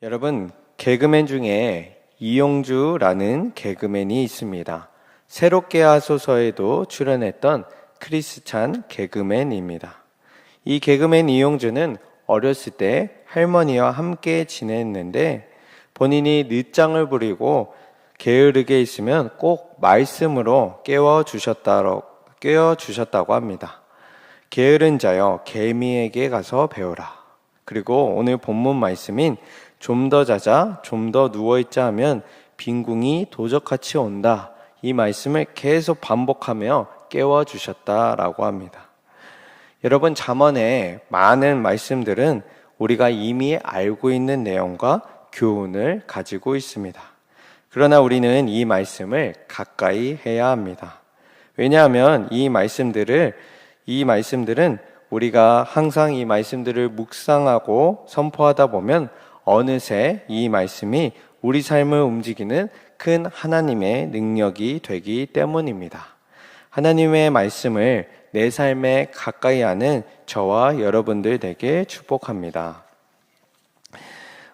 여러분, 개그맨 중에 이용주라는 개그맨이 있습니다. 새롭게 하소서에도 출연했던 크리스찬 개그맨입니다. 이 개그맨 이용주는 어렸을 때 할머니와 함께 지냈는데 본인이 늦장을 부리고 게으르게 있으면 꼭 말씀으로 깨워주셨다고 합니다. 게으른 자여 개미에게 가서 배우라. 그리고 오늘 본문 말씀인 좀 더 자자, 좀 더 누워있자 하면 빈궁이 도적같이 온다. 이 말씀을 계속 반복하며 깨워주셨다라고 합니다. 여러분, 잠언의 많은 말씀들은 우리가 이미 알고 있는 내용과 교훈을 가지고 있습니다. 그러나 우리는 이 말씀을 가까이 해야 합니다. 왜냐하면 이 말씀들은 우리가 항상 이 말씀들을 묵상하고 선포하다 보면 어느새 이 말씀이 우리 삶을 움직이는 큰 하나님의 능력이 되기 때문입니다. 하나님의 말씀을 내 삶에 가까이 하는 저와 여러분들 되게 축복합니다.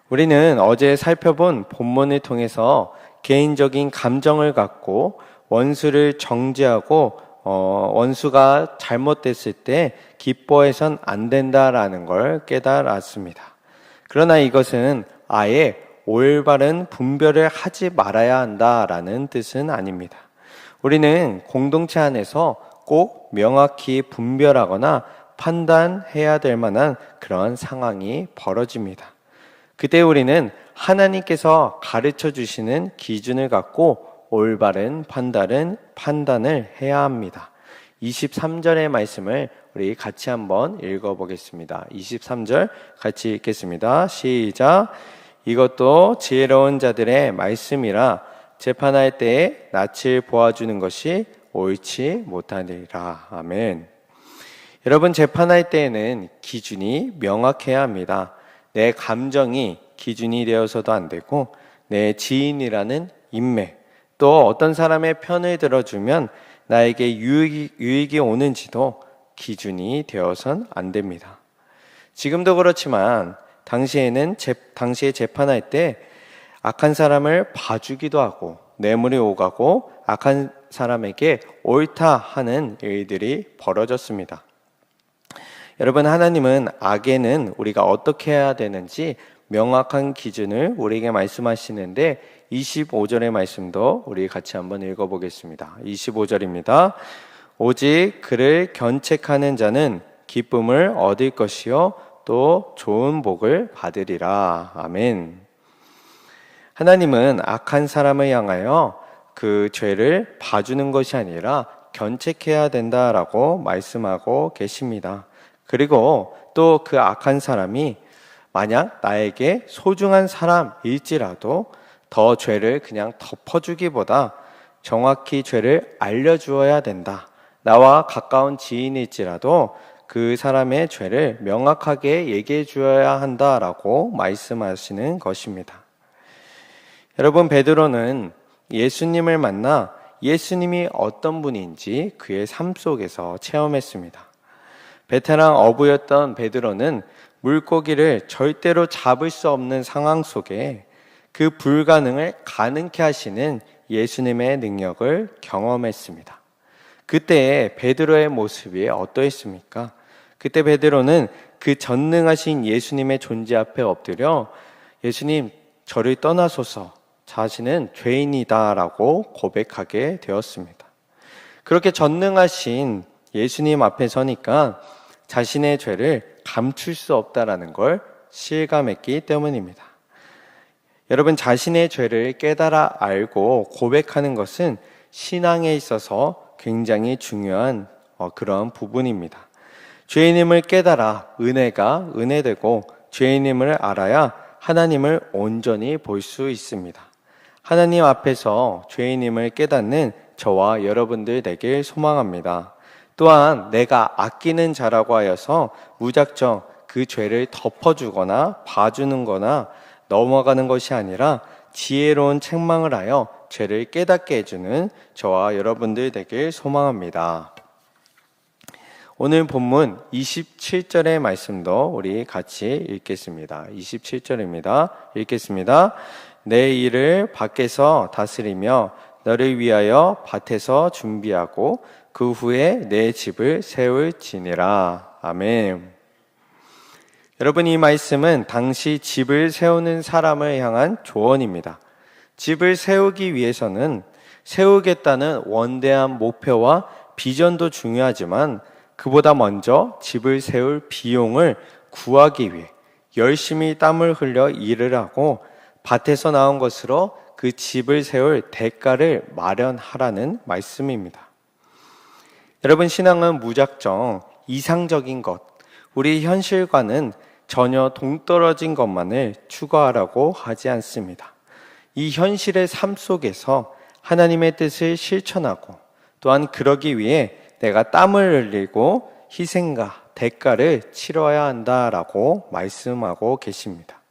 우리는 어제 살펴본 본문을 통해서 개인적인 감정을 갖고 원수를 정죄하고 원수가 잘못됐을 때 기뻐해선 안 된다라는 걸 깨달았습니다. 그러나 이것은 아예 올바른 분별을 하지 말아야 한다라는 뜻은 아닙니다. 우리는 공동체 안에서 꼭 명확히 분별하거나 판단해야 될 만한 그런 상황이 벌어집니다. 그때 우리는 하나님께서 가르쳐 주시는 기준을 갖고 올바른 판단을 해야 합니다. 23절의 말씀을 우리 같이 한번 읽어보겠습니다. 23절 같이 읽겠습니다. 시작. 이것도 지혜로운 자들의 말씀이라 재판할 때에 낯을 보아주는 것이 옳지 못하니라. 아멘. 여러분, 재판할 때에는 기준이 명확해야 합니다. 내 감정이 기준이 되어서도 안 되고 내 지인이라는 인맥, 또 어떤 사람의 편을 들어주면 나에게 유익이 오는지도 기준이 되어선 안 됩니다. 지금도 그렇지만 당시에 재판할 때 악한 사람을 봐주기도 하고 뇌물이 오가고 악한 사람에게 옳다 하는 일들이 벌어졌습니다. 여러분, 하나님은 악에는 우리가 어떻게 해야 되는지 명확한 기준을 우리에게 말씀하시는데 25절의 말씀도 우리 같이 한번 읽어보겠습니다. 25절입니다. 오직 그를 견책하는 자는 기쁨을 얻을 것이요 또 좋은 복을 받으리라. 아멘. 하나님은 악한 사람을 향하여 그 죄를 봐주는 것이 아니라 견책해야 된다라고 말씀하고 계십니다. 그리고 또 그 악한 사람이 만약 나에게 소중한 사람일지라도 더 죄를 그냥 덮어주기보다 정확히 죄를 알려주어야 된다. 나와 가까운 지인일지라도 그 사람의 죄를 명확하게 얘기해 주어야 한다라고 말씀하시는 것입니다. 여러분, 베드로는 예수님을 만나 예수님이 어떤 분인지 그의 삶 속에서 체험했습니다. 베테랑 어부였던 베드로는 물고기를 절대로 잡을 수 없는 상황 속에 그 불가능을 가능케 하시는 예수님의 능력을 경험했습니다. 그때의 베드로의 모습이 어떠했습니까? 그때 베드로는 그 전능하신 예수님의 존재 앞에 엎드려 예수님, 저를 떠나소서, 자신은 죄인이다라고 고백하게 되었습니다. 그렇게 전능하신 예수님 앞에 서니까 자신의 죄를 감출 수 없다라는 걸 실감했기 때문입니다. 여러분, 자신의 죄를 깨달아 알고 고백하는 것은 신앙에 있어서 굉장히 중요한 그런 부분입니다. 죄인임을 깨달아 은혜가 은혜되고 죄인임을 알아야 하나님을 온전히 볼 수 있습니다. 하나님 앞에서 죄인임을 깨닫는 저와 여러분들 되길 소망합니다. 또한 내가 아끼는 자라고 하여서 무작정 그 죄를 덮어주거나 봐주는 거나 넘어가는 것이 아니라 지혜로운 책망을 하여 죄를 깨닫게 해주는 저와 여러분들 되길 소망합니다. 오늘 본문 27절의 말씀도 우리 같이 읽겠습니다. 27절입니다. 읽겠습니다. 내 일을 밖에서 다스리며 너를 위하여 밭에서 준비하고 그 후에 내 집을 세울지니라. 아멘. 여러분, 이 말씀은 당시 집을 세우는 사람을 향한 조언입니다. 집을 세우기 위해서는 세우겠다는 원대한 목표와 비전도 중요하지만 그보다 먼저 집을 세울 비용을 구하기 위해 열심히 땀을 흘려 일을 하고 밭에서 나온 것으로 그 집을 세울 대가를 마련하라는 말씀입니다. 여러분, 신앙은 무작정 이상적인 것, 우리 현실과는 전혀 동떨어진 것만을 추구하라고 하지 않습니다. 이 현실의 삶 속에서 하나님의 뜻을 실천하고 또한 그러기 위해 내가 땀을 흘리고 희생과 대가를 치러야 한다라고 말씀하고 계십니다.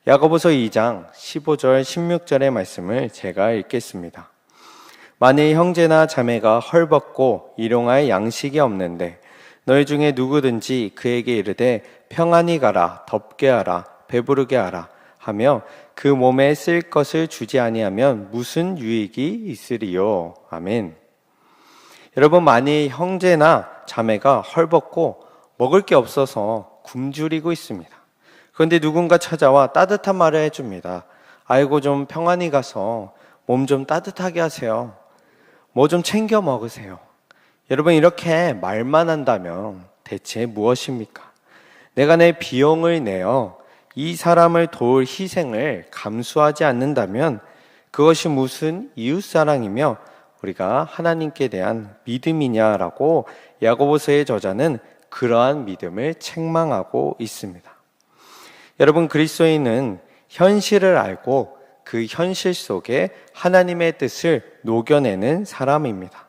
야고보서 2장 15절 16절의 말씀을 제가 읽겠습니다. 만일 형제나 자매가 헐벗고 일용할 양식이 없는데 너희 중에 누구든지 그에게 이르되 평안히 가라, 덥게 하라, 배부르게 하라 하며 그 몸에 쓸 것을 주지 아니하면 무슨 유익이 있으리요. 아멘. 여러분, 만일 형제나 자매가 헐벗고 먹을 게 없어서 굶주리고 있습니다. 그런데 누군가 찾아와 따뜻한 말을 해줍니다. 아이고, 좀 평안히 가서 몸 좀 따뜻하게 하세요. 뭐 좀 챙겨 먹으세요. 여러분, 이렇게 말만 한다면 대체 무엇입니까? 내가 내 비용을 내어 이 사람을 도울 희생을 감수하지 않는다면 그것이 무슨 이웃사랑이며 우리가 하나님께 대한 믿음이냐라고 야고보서의 저자는 그러한 믿음을 책망하고 있습니다. 여러분, 그리스도인은 현실을 알고 그 현실 속에 하나님의 뜻을 녹여내는 사람입니다.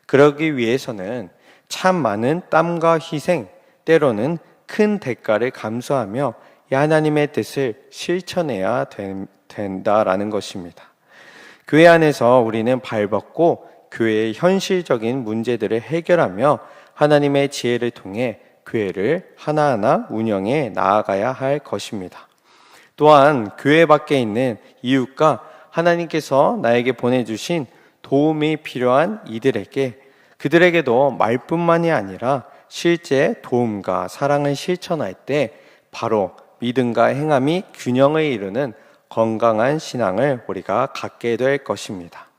그러기 위해서는 참 많은 땀과 희생, 때로는 큰 대가를 감수하며 이 하나님의 뜻을 실천해야 된다라는 것입니다. 교회 안에서 우리는 발벗고 교회의 현실적인 문제들을 해결하며 하나님의 지혜를 통해 교회를 하나하나 운영해 나아가야 할 것입니다. 또한 교회 밖에 있는 이웃과 하나님께서 나에게 보내주신 도움이 필요한 이들에게 그들에게도 말뿐만이 아니라 실제 도움과 사랑을 실천할 때 바로 믿음과 행함이 균형을 이루는 건강한 신앙을 우리가 갖게 될 것입니다.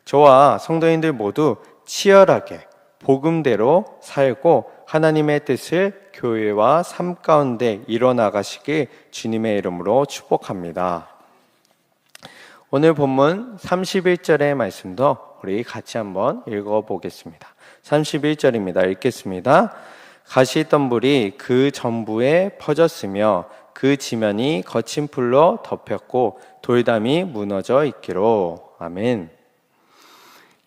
저와 성도인들 모두 치열하게 복음대로 살고 하나님의 뜻을 교회와 삶 가운데 이뤄나가시길 주님의 이름으로 축복합니다. 오늘 본문 31절의 말씀도 우리 같이 한번 읽어보겠습니다. 31절입니다. 읽겠습니다. 가시덤불이 그 전부에 퍼졌으며 그 지면이 거친 풀로 덮였고 돌담이 무너져 있기로. 아멘.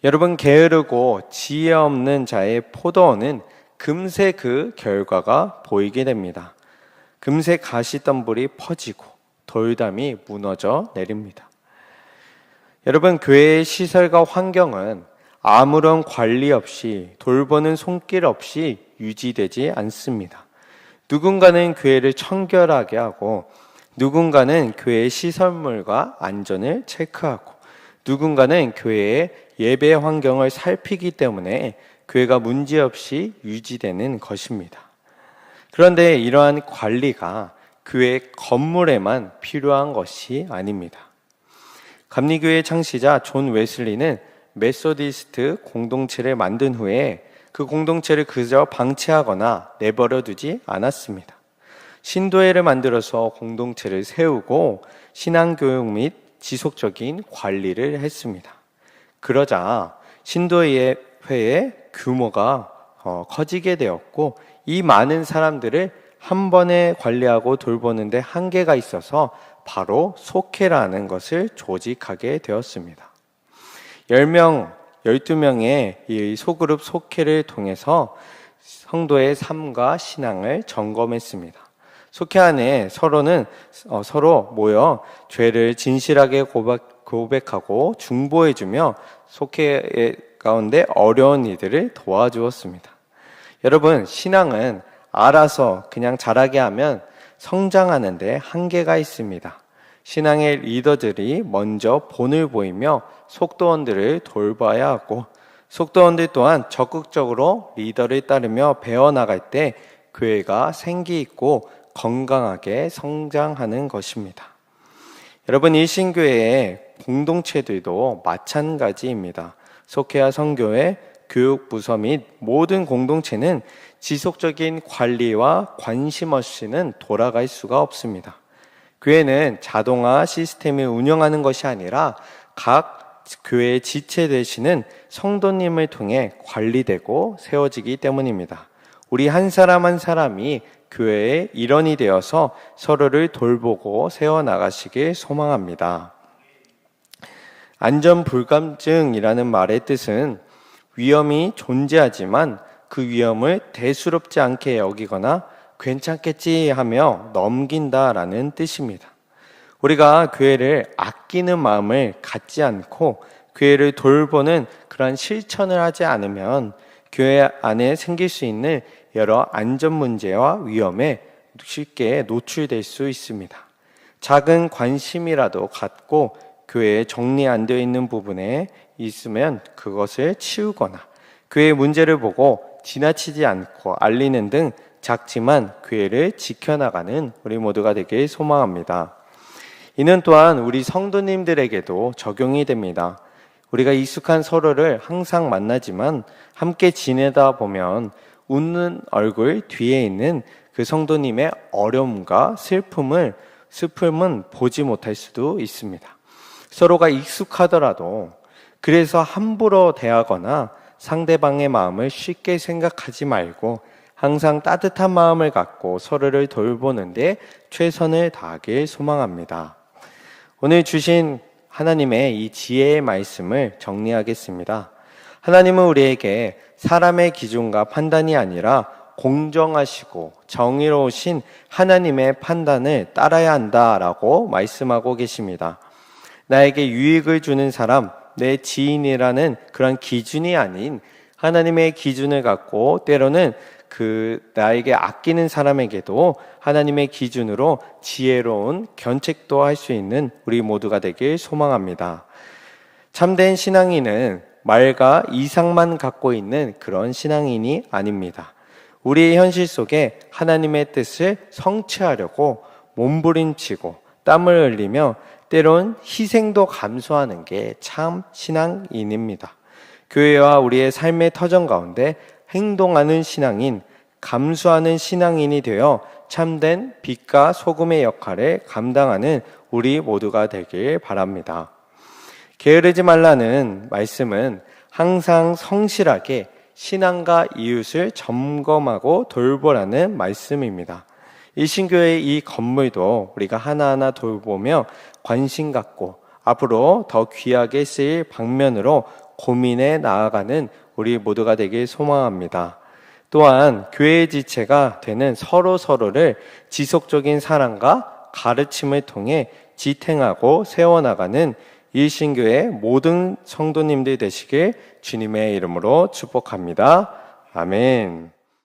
여러분, 게으르고 지혜 없는 자의 포도원은 금세 그 결과가 보이게 됩니다. 금세 가시덤불이 퍼지고 돌담이 무너져 내립니다. 여러분, 교회의 시설과 환경은 아무런 관리 없이 돌보는 손길 없이 유지되지 않습니다. 누군가는 교회를 청결하게 하고 누군가는 교회의 시설물과 안전을 체크하고 누군가는 교회의 예배 환경을 살피기 때문에 교회가 문제없이 유지되는 것입니다. 그런데 이러한 관리가 교회 건물에만 필요한 것이 아닙니다. 감리교회 창시자 존 웨슬리는 메소디스트 공동체를 만든 후에 그 공동체를 그저 방치하거나 내버려 두지 않았습니다. 신도회를 만들어서 공동체를 세우고 신앙교육 및 지속적인 관리를 했습니다. 그러자 신도회의 규모가 커지게 되었고 이 많은 사람들을 한 번에 관리하고 돌보는데 한계가 있어서 바로 속회라는 것을 조직하게 되었습니다. 10명, 12명의 이 소그룹 속회를 통해서 성도의 삶과 신앙을 점검했습니다. 속회 안에 서로 모여 죄를 진실하게 고백하고 중보해주며 속회 가운데 어려운 이들을 도와주었습니다. 여러분, 신앙은 알아서 그냥 잘하게 하면 성장하는데 한계가 있습니다. 신앙의 리더들이 먼저 본을 보이며 속도원들을 돌봐야 하고, 속도원들 또한 적극적으로 리더를 따르며 배워나갈 때 교회가 생기 있고 건강하게 성장하는 것입니다. 여러분, 일신교회의 공동체들도 마찬가지입니다. 속회와 선교회, 교육부서 및 모든 공동체는 지속적인 관리와 관심 없이는 돌아갈 수가 없습니다. 교회는 자동화 시스템을 운영하는 것이 아니라 각 교회의 지체 되시는 성도님을 통해 관리되고 세워지기 때문입니다. 우리 한 사람 한 사람이 교회의 일원이 되어서 서로를 돌보고 세워나가시길 소망합니다. 안전불감증이라는 말의 뜻은 위험이 존재하지만 그 위험을 대수롭지 않게 여기거나 괜찮겠지 하며 넘긴다라는 뜻입니다. 우리가 교회를 아끼는 마음을 갖지 않고 교회를 돌보는 그런 실천을 하지 않으면 교회 안에 생길 수 있는 여러 안전 문제와 위험에 쉽게 노출될 수 있습니다. 작은 관심이라도 갖고 교회에 정리 안 되어 있는 부분에 있으면 그것을 치우거나 교회의 문제를 보고 지나치지 않고 알리는 등 작지만 교회를 지켜나가는 우리 모두가 되길 소망합니다. 이는 또한 우리 성도님들에게도 적용이 됩니다. 우리가 익숙한 서로를 항상 만나지만 함께 지내다 보면 웃는 얼굴 뒤에 있는 그 성도님의 어려움과 슬픔은 보지 못할 수도 있습니다. 서로가 익숙하더라도 그래서 함부로 대하거나 상대방의 마음을 쉽게 생각하지 말고 항상 따뜻한 마음을 갖고 서로를 돌보는데 최선을 다하길 소망합니다. 오늘 주신 하나님의 이 지혜의 말씀을 정리하겠습니다. 하나님은 우리에게 사람의 기준과 판단이 아니라 공정하시고 정의로우신 하나님의 판단을 따라야 한다라고 말씀하고 계십니다. 나에게 유익을 주는 사람, 내 지인이라는 그런 기준이 아닌 하나님의 기준을 갖고 때로는 나에게 아끼는 사람에게도 하나님의 기준으로 지혜로운 견책도 할 수 있는 우리 모두가 되길 소망합니다. 참된 신앙인은 말과 이상만 갖고 있는 그런 신앙인이 아닙니다. 우리의 현실 속에 하나님의 뜻을 성취하려고 몸부림치고 땀을 흘리며 때론 희생도 감수하는 게 참 신앙인입니다. 교회와 우리의 삶의 터전 가운데 행동하는 신앙인, 감수하는 신앙인이 되어 참된 빛과 소금의 역할을 감당하는 우리 모두가 되길 바랍니다. 게으르지 말라는 말씀은 항상 성실하게 신앙과 이웃을 점검하고 돌보라는 말씀입니다. 일신교회의 이 건물도 우리가 하나하나 돌보며 관심 갖고 앞으로 더 귀하게 쓰일 방면으로 고민해 나아가는 우리 모두가 되길 소망합니다. 또한 교회의 지체가 되는 서로를 지속적인 사랑과 가르침을 통해 지탱하고 세워나가는 일신교회 모든 성도님들 되시길 주님의 이름으로 축복합니다. 아멘.